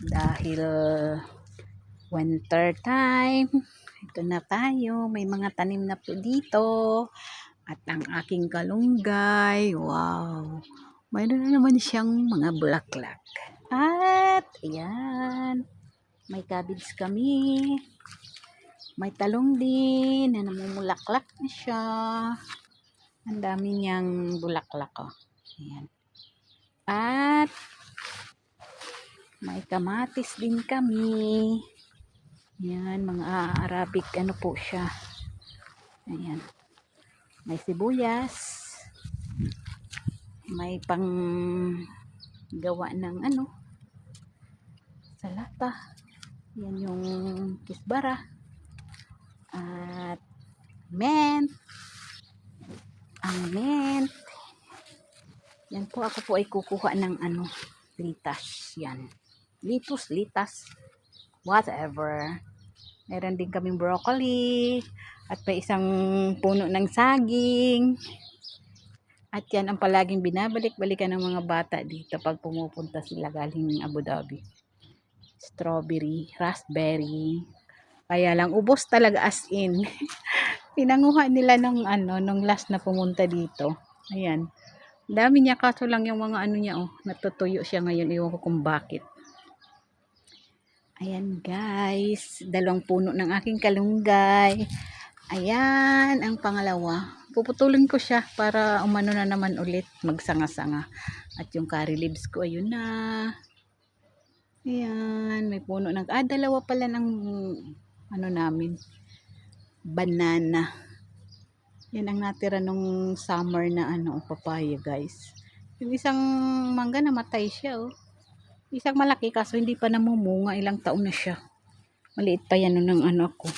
dahil winter time. Ito na tayo, may mga tanim na po dito. At ang aking kalunggay, wow, mayroon na naman siyang mga bulaklak. At ayan, may cabbage kami, may talong din na namumulaklak na siya. Ang dami niyang bulaklak, oh. Ayan. At may kamatis din kami. Ayan, mga Arabic ano po siya. Ayan. May sibuyas. May pang gawa ng ano, salata. Yan yung kisbara. At mint. Ang mint. Yan po, ako po ay kukuha ng ano, litas. Yan. Litas. Whatever. Meron din kaming broccoli. At may isang puno ng saging. At yan ang palaging binabalik-balikan ng mga bata dito pag pumupunta sila galing Abu Dhabi. Strawberry, raspberry. Kaya lang ubos talaga as in. Pinanguha nila nung ano, nung last na pumunta dito. Ayan. Dami niya, kaso lang yung mga ano niya, oh, natutuyo siya ngayon. Iwan ko kung bakit. Ayan guys, 2 puno ng aking kalunggay. Ayan, ang pangalawa. Puputulin ko siya para umano na naman ulit, magsanga-sanga. At yung curry leaves ko, ayun na. Ayan, may puno ng, 2 pala ng, ano namin, banana. Yan ang natira nung summer na ano, papaya guys. Yung isang mangga namatay siya, oh. Isang malaki kaso hindi pa namumunga, ilang taon na siya. Maliit pa yan nung ano ko,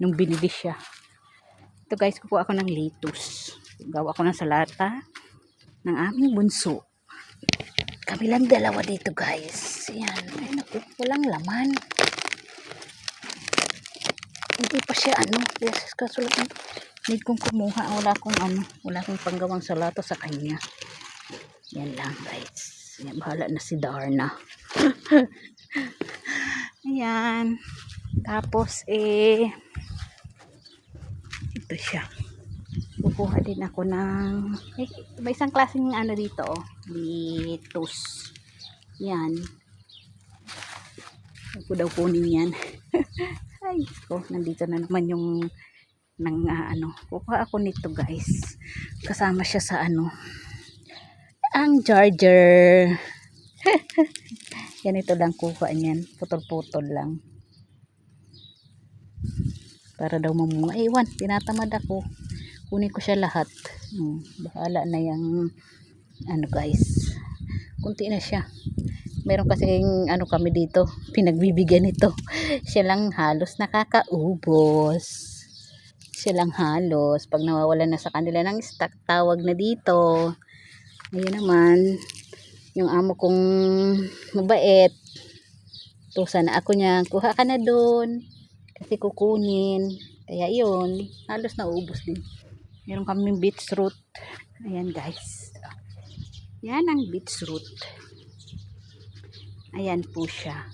nung binili siya. Ito guys, kukuha ako ng lettuce. Gawa ko ng salata ng aming bunso. Kami lang 2 dito guys. Yan. Ay naku, walang laman. Hindi pa siya ano. Yes, kaso lang. Need kong kumuha. Wala akong panggawang salata sa kanya. Yan lang guys. Yan, bahala na si Darna. Ayan. Tapos ito siya. Kukuha din ako ng may isang klaseng ano dito, oh, lettuce. Yan. Ako daw kunin yan. Ay, nandito na naman yung ano. Kukuha ako nito guys. Kasama siya sa ano, ang charger. Yan, ito lang kuha niyan. Putol-putol lang. Para daw mamunga. Ewan, tinatamad ako. Kunin ko siya lahat. Bahala na yung ano guys. Kunti na siya. Meron kasing ano kami dito. Pinagbibigyan ito. Siya lang halos nakakaubos. Siya lang halos. Pag nawawala na sa kanila ng stock, tawag na dito. Ngayon naman, yung amo kong mabait. Tusa na ako niya. Kuha ka na doon. Kasi kukunin. Kaya yun, halos naubos din. Meron kaming beetroot. Ayan guys. Yan ang beetroot. Ayan po siya.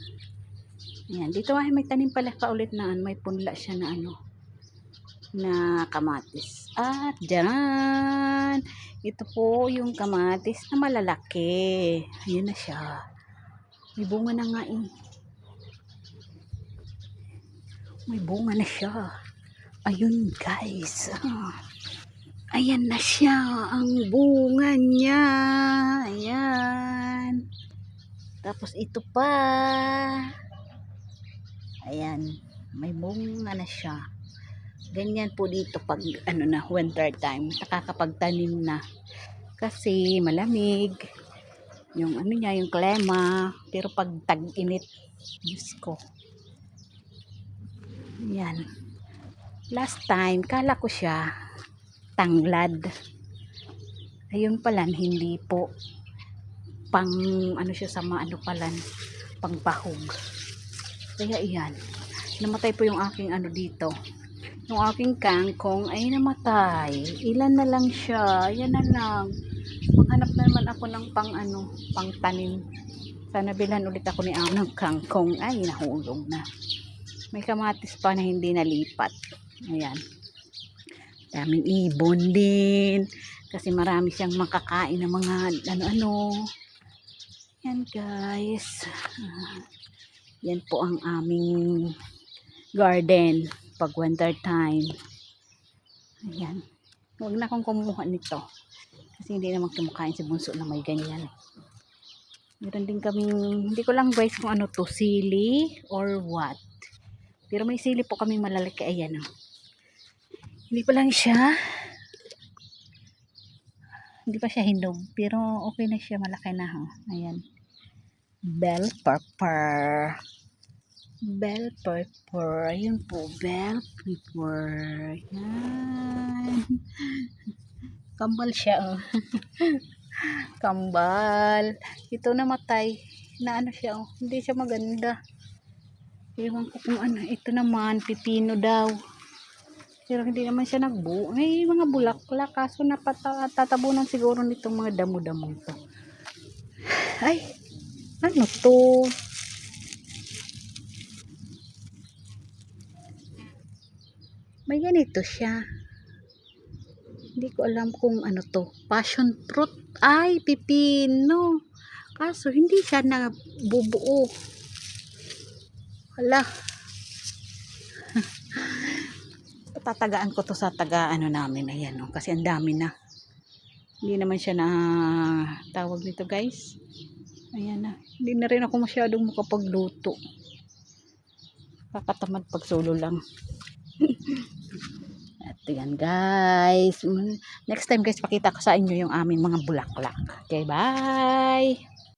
Ayan. Dito ay may tanim pala pa ulit na may punla siya na ano, na kamatis. At dyan. Ito po yung kamatis na malalaki. Ayan na siya. May bunga na nga eh. May bunga na siya. Ayun guys. Ayan na siya. Ang bunga niya. Ayan. Tapos ito pa. Ayan. May bunga na siya. Ganyan po dito pag ano na, winter time. Nakakapagtanim na. Kasi malamig. Yung ano niya, yung klema. Pero pag tag-init, Diyos ko. Ayan. Last time, kala ko siya tanglad. Ayun pala, hindi po. Pang, ano siya sa mga ano pala, pang bahog. Kaya iyan. Namatay po yung aking ano dito. Yung aking kangkong ay namatay. Ilan na lang siya. Yan na lang. Maghanap na naman ako ng pang ano, pang tanim Sana bilhan ulit ako ni ng kangkong. Ay, nahulog na. May kamatis pa na hindi nalipat. Ayan. Daming ibon din. Kasi marami siyang makakain ng mga ano-ano. Yan guys. Yan po ang aming garden pag winter time. Ayan. Huwag na akong kumuha nito. Kasi hindi naman kumakain si Bunso na may ganyan. Meron din kaming, hindi ko lang guys kung ano to, sili or what. Pero may sili po kaming malalaki. Ayan o. Hindi pa lang siya. Hindi pa siya hinog. Pero okay na siya. Malaki na ho. Ayan. Bell pepper. Bell pepper. Ayun po. Bell pepper. Ayan. Kambal siya oh. Kambal. Ito namatay. Na ano siya oh. Hindi siya maganda. Ewan ko kung ano. Ito naman. Pipino daw. Pero hindi naman siya nagbuo. May mga bulaklak. Kaso tatabunan siguro nitong mga damo-damo ito. Ay. Ano to? May ganito siya. Hindi ko alam kung ano to. Passion fruit. Ay, pipino. Kaso hindi siya nabubuo. Hala. Tatagaan ko to sa taga ano namin. Ayan o. Kasi ang dami na. Hindi naman siya na tawag nito guys. Ayan na. Hindi na rin ako masyadong makapagluto. Kakatamad pag solo lang. At yan guys. Next time guys pakita ko sa inyo yung aming mga bulaklak. Okay, bye!